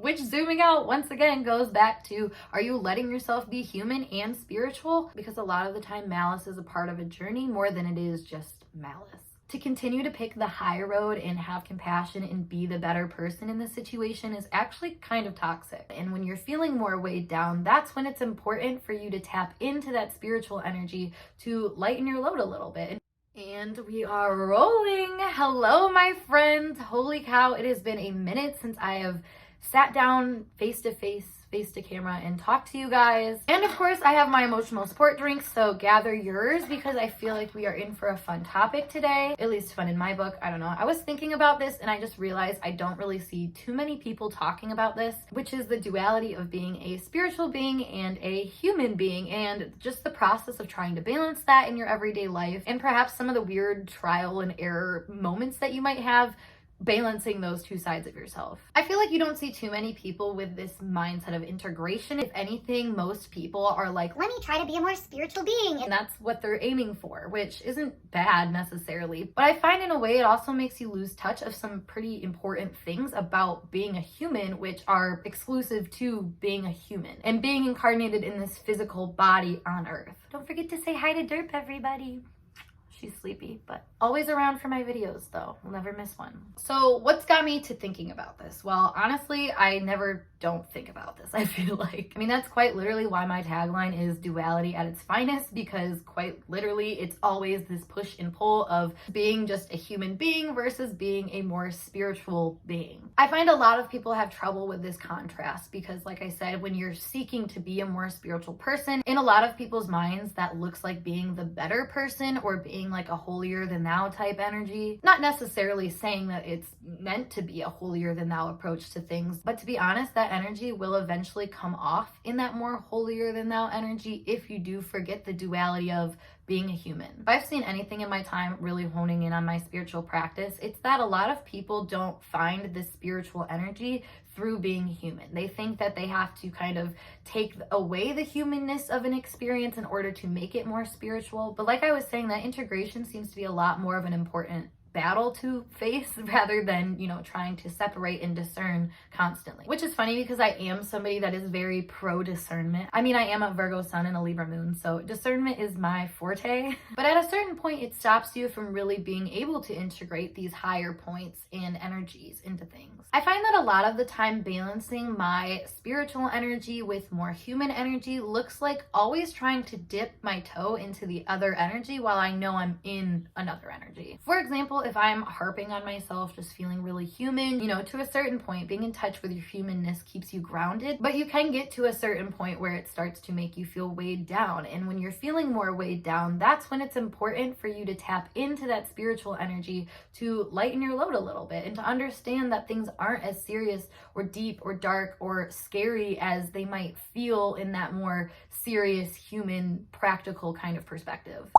which, zooming out once again, goes back to, are you letting yourself be human and spiritual? Because a lot of the time malice is a part of a journey more than it is just malice. To continue to pick the high road and have compassion and be the better person in this situation is actually kind of toxic. And when you're feeling more weighed down, that's when it's important for you to tap into that spiritual energy to lighten your load a little bit. And we are rolling. Hello, my friends. Holy cow, it has been a minute since I have sat down face to camera and talk to you guys. And of course, I have my emotional support drinks, so gather yours because I feel like we are in for a fun topic today. At least fun in my book. I don't know. I was thinking about this and I just realized I don't really see too many people talking about this, which is the duality of being a spiritual being and a human being, and just the process of trying to balance that in your everyday life, and perhaps some of the weird trial and error moments that you might have balancing those two sides of yourself. I feel like you don't see too many people with this mindset of integration. If anything, most people are like, let me try to be a more spiritual being. And that's what they're aiming for, which isn't bad necessarily. But I find in a way it also makes you lose touch of some pretty important things about being a human, which are exclusive to being a human and being incarnated in this physical body on Earth. Don't forget to say hi to Derp, everybody. She's sleepy, but always around for my videos though. We'll never miss one. So what's got me to thinking about this? Well, honestly, I never don't think about this, I feel like. I mean, that's quite literally why my tagline is duality at its finest, because quite literally it's always this push and pull of being just a human being versus being a more spiritual being. I find a lot of people have trouble with this contrast because, like I said, when you're seeking to be a more spiritual person, in a lot of people's minds that looks like being the better person or being like a holier than thou type energy. Not necessarily saying that it's meant to be a holier than thou approach to things, but to be honest, that energy will eventually come off in that more holier than thou energy if you do forget the duality of being a human. If I've seen anything in my time really honing in on my spiritual practice, it's that a lot of people don't find this spiritual energy through being human. They think that they have to kind of take away the humanness of an experience in order to make it more spiritual. But like I was saying, that integration seems to be a lot more of an important battle to face rather than, trying to separate and discern constantly. Which is funny because I am somebody that is very pro discernment. I mean, I am a Virgo sun and a Libra moon, so discernment is my forte. But at a certain point, it stops you from really being able to integrate these higher points and energies into things. I find that a lot of the time balancing my spiritual energy with more human energy looks like always trying to dip my toe into the other energy while I know I'm in another energy. For example, if I'm harping on myself, just feeling really human, to a certain point, being in touch with your humanness keeps you grounded, but you can get to a certain point where it starts to make you feel weighed down. And when you're feeling more weighed down, that's when it's important for you to tap into that spiritual energy to lighten your load a little bit and to understand that things aren't as serious or deep or dark or scary as they might feel in that more serious, human, practical kind of perspective.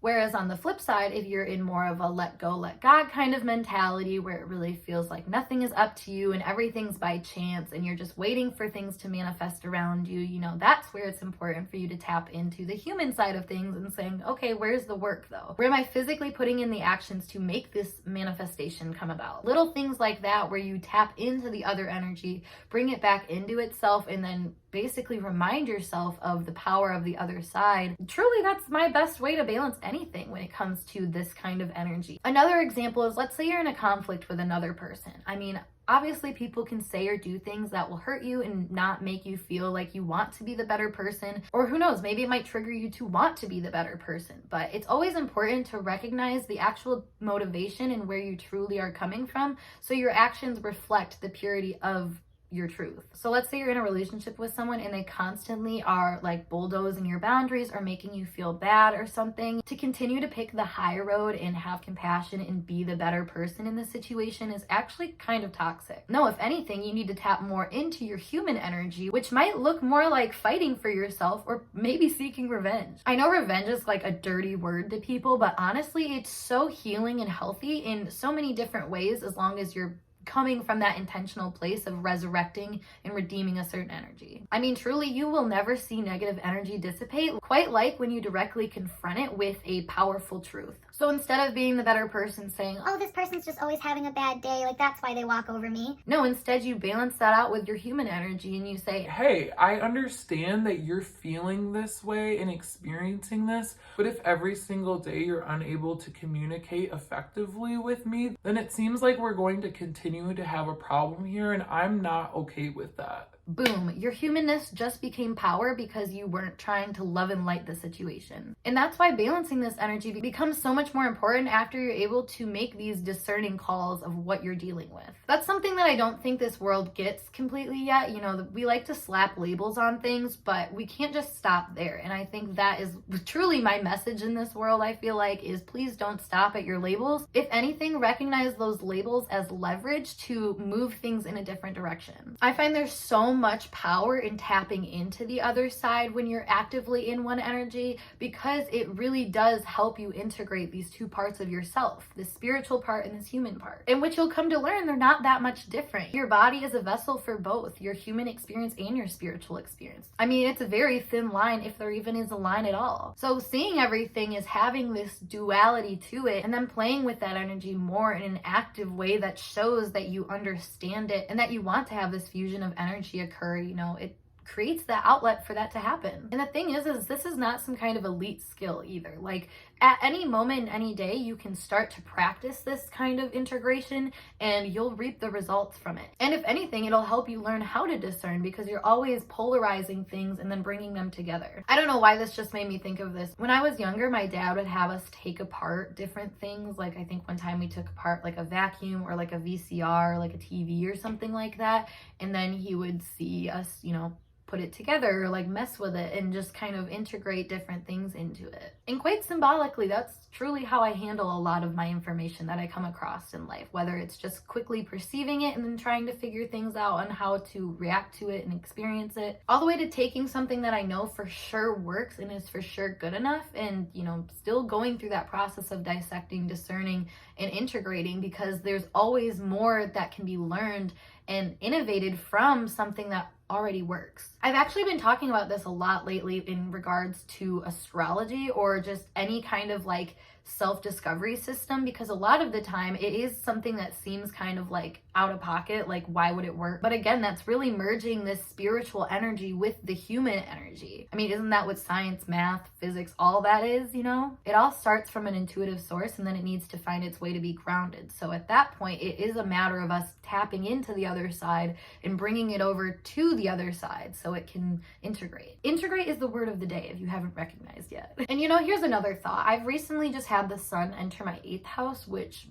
Whereas on the flip side, if you're in more of a let go, let God kind of mentality where it really feels like nothing is up to you and everything's by chance and you're just waiting for things to manifest around you, that's where it's important for you to tap into the human side of things and saying, okay, where's the work though? Where am I physically putting in the actions to make this manifestation come about? Little things like that where you tap into the other energy, bring it back into itself, and then basically remind yourself of the power of the other side. Truly, that's my best way to balance anything when it comes to this kind of energy. Another example is, let's say you're in a conflict with another person. I mean, obviously people can say or do things that will hurt you and not make you feel like you want to be the better person, or who knows, maybe it might trigger you to want to be the better person. But it's always important to recognize the actual motivation and where you truly are coming from, so your actions reflect the purity of your truth. So let's say you're in a relationship with someone and they constantly are like bulldozing your boundaries or making you feel bad or something. To continue to pick the high road and have compassion and be the better person in this situation is actually kind of toxic. No, if anything, you need to tap more into your human energy, which might look more like fighting for yourself or maybe seeking revenge. I know revenge is like a dirty word to people, but honestly, it's so healing and healthy in so many different ways as long as you're coming from that intentional place of resurrecting and redeeming a certain energy. I mean, truly, you will never see negative energy dissipate, quite like when you directly confront it with a powerful truth. So instead of being the better person saying, Oh, this person's just always having a bad day, like that's why they walk over me. no, instead you balance that out with your human energy and you say, hey, I understand that you're feeling this way and experiencing this, but if every single day you're unable to communicate effectively with me, then it seems like we're going to continue to have a problem here, and I'm not okay with that. boom, your humanness just became power because you weren't trying to love and light the situation. And that's why balancing this energy becomes so much more important after you're able to make these discerning calls of what you're dealing with. That's something that I don't think this world gets completely yet. You know, we like to slap labels on things, but we can't just stop there. And I think that is truly my message in this world, I feel like, is please don't stop at your labels. If anything, recognize those labels as leverage to move things in a different direction. I find there's so much power in tapping into the other side when you're actively in one energy, because it really does help you integrate these two parts of yourself, the spiritual part and this human part, in which you'll come to learn they're not that much different. Your body is a vessel for both your human experience and your spiritual experience. I mean, it's a very thin line, if there even is a line at all. So seeing everything is having this duality to it, and then playing with that energy more in an active way that shows that you understand it and that you want to have this fusion of energy occur. You know, it creates the outlet for that to happen. And the thing is this is not some kind of elite skill either. Like at any moment, any day, you can start to practice this kind of integration and you'll reap the results from it. And if anything, it'll help you learn how to discern, because you're always polarizing things and then bringing them together. I don't know why this just made me think of this. When I was younger, my dad would have us take apart different things. Like I think one time we took apart like a vacuum or like a VCR, or like a TV or something like that. And then he would see us, you know, put it together or like mess with it and just kind of integrate different things into it. And quite symbolically, that's truly how I handle a lot of my information that I come across in life, whether it's just quickly perceiving it and then trying to figure things out on how to react to it and experience it, all the way to taking something that I know for sure works and is for sure good enough and, you know, still going through that process of dissecting, discerning, and integrating, because there's always more that can be learned and innovated from something that already works. I've actually been talking about this a lot lately in regards to astrology or just any kind of like self-discovery system, because a lot of the time it is something that seems kind of like out of pocket, like why would it work? But again, that's really merging this spiritual energy with the human energy. I mean, isn't that what science, math, physics, all that is, you know? It all starts from an intuitive source and then it needs to find its way to be grounded. So at that point, it is a matter of us tapping into the other side and bringing it over to the other side so it can integrate. Integrate is the word of the day if you haven't recognized yet. And you know, here's another thought. I've recently just had the sun enter my 8th house, which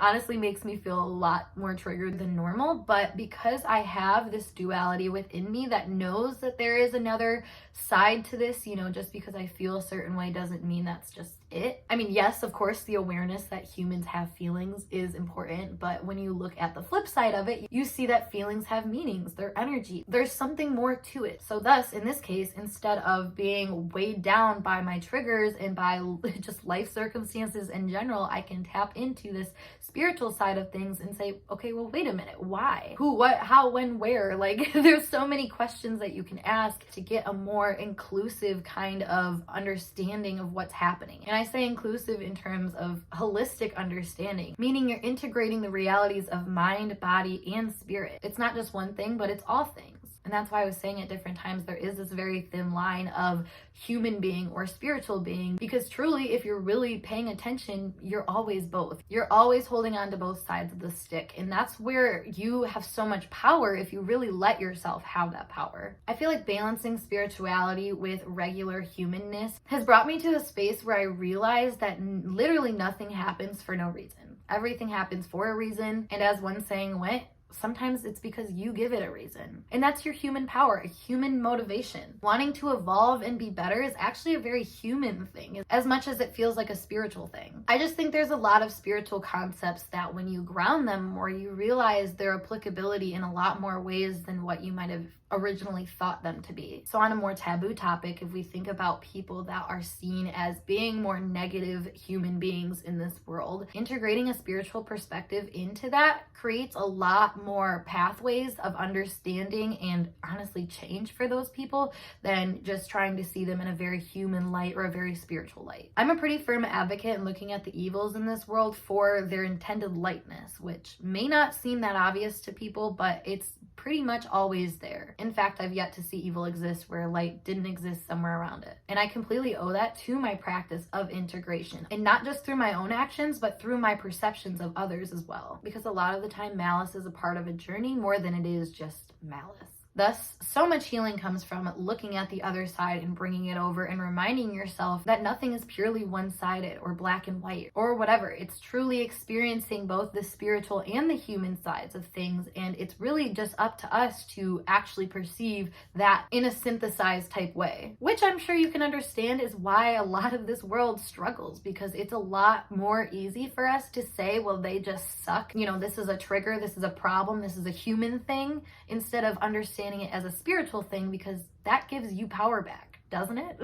honestly makes me feel a lot more triggered than normal. But because I have this duality within me that knows that there is another side to this, you know, just because I feel a certain way doesn't mean that's just it. I mean, yes, of course, the awareness that humans have feelings is important, but when you look at the flip side of it, you see that feelings have meanings, they're energy, there's something more to it. So thus, in this case, instead of being weighed down by my triggers and by just life circumstances in general, I can tap into this spiritual side of things and say, okay, well, wait a minute, why? Who, what, how, when, where? Like, there's so many questions that you can ask to get a more inclusive kind of understanding of what's happening. And I say inclusive in terms of holistic understanding, meaning you're integrating the realities of mind, body, and spirit. It's not just one thing, but it's all things. And that's why I was saying at different times, there is this very thin line of human being or spiritual being, because truly, if you're really paying attention, you're always both. You're always holding on to both sides of the stick. And that's where you have so much power if you really let yourself have that power. I feel like balancing spirituality with regular humanness has brought me to a space where I realize that literally nothing happens for no reason. Everything happens for a reason. And as one saying went, sometimes it's because you give it a reason. And that's your human power, a human motivation. Wanting to evolve and be better is actually a very human thing, as much as it feels like a spiritual thing. I just think there's a lot of spiritual concepts that when you ground them more, you realize their applicability in a lot more ways than what you might have originally thought them to be. So on a more taboo topic, if we think about people that are seen as being more negative human beings in this world, integrating a spiritual perspective into that creates a lot lot more pathways of understanding and honestly change for those people than just trying to see them in a very human light or a very spiritual light. I'm a pretty firm advocate in looking at the evils in this world for their intended lightness, which may not seem that obvious to people, but it's pretty much always there. In fact, I've yet to see evil exist where light didn't exist somewhere around it. And I completely owe that to my practice of integration. And not just through my own actions, but through my perceptions of others as well. Because a lot of the time, malice is a part of a journey more than it is just malice. Thus, so much healing comes from looking at the other side and bringing it over and reminding yourself that nothing is purely one-sided or black and white or whatever. It's truly experiencing both the spiritual and the human sides of things, and it's really just up to us to actually perceive that in a synthesized type way, which I'm sure you can understand is why a lot of this world struggles, because it's a lot more easy for us to say, well, they just suck. You know, this is a trigger, this is a problem, this is a human thing, instead of understanding it as a spiritual thing, because that gives you power back, doesn't it?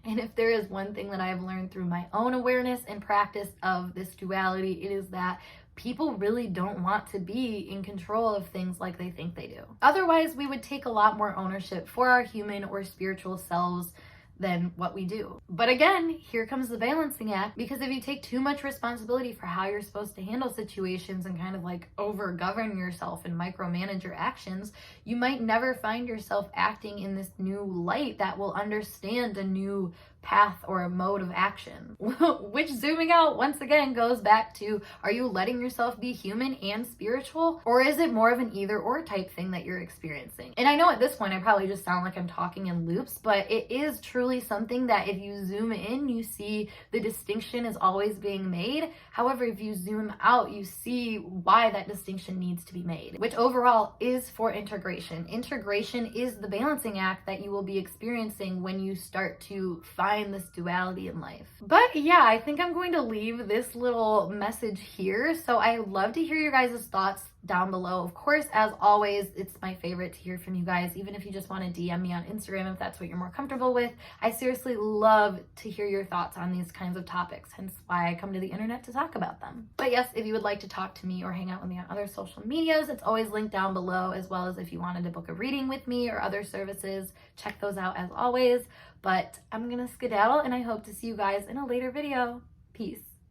And if there is one thing that I've learned through my own awareness and practice of this duality, it is that people really don't want to be in control of things like they think they do. Otherwise, we would take a lot more ownership for our human or spiritual selves than what we do. But again, here comes the balancing act, because if you take too much responsibility for how you're supposed to handle situations and kind of like over govern yourself and micromanage your actions, you might never find yourself acting in this new light that will understand a new path or a mode of action. Which, zooming out once again, goes back to, are you letting yourself be human and spiritual, or is it more of an either or type thing that you're experiencing? And I know at this point I probably just sound like I'm talking in loops, but it is truly something that if you zoom in, you see the distinction is always being made. However, if you zoom out, you see why that distinction needs to be made, which overall is for integration. Integration is the balancing act that you will be experiencing when you start to find this duality in life. But yeah, I think I'm going to leave this little message here. So I love to hear your guys' thoughts down below. Of course, as always, it's my favorite to hear from you guys, even if you just want to DM me on Instagram if that's what you're more comfortable with. I seriously love to hear your thoughts on these kinds of topics, hence why I come to the internet to talk about them. But yes, if you would like to talk to me or hang out with me on other social medias, it's always linked down below, as well as if you wanted to book a reading with me or other services, check those out as always. But I'm gonna skedaddle, and I hope to see you guys in a later video. Peace.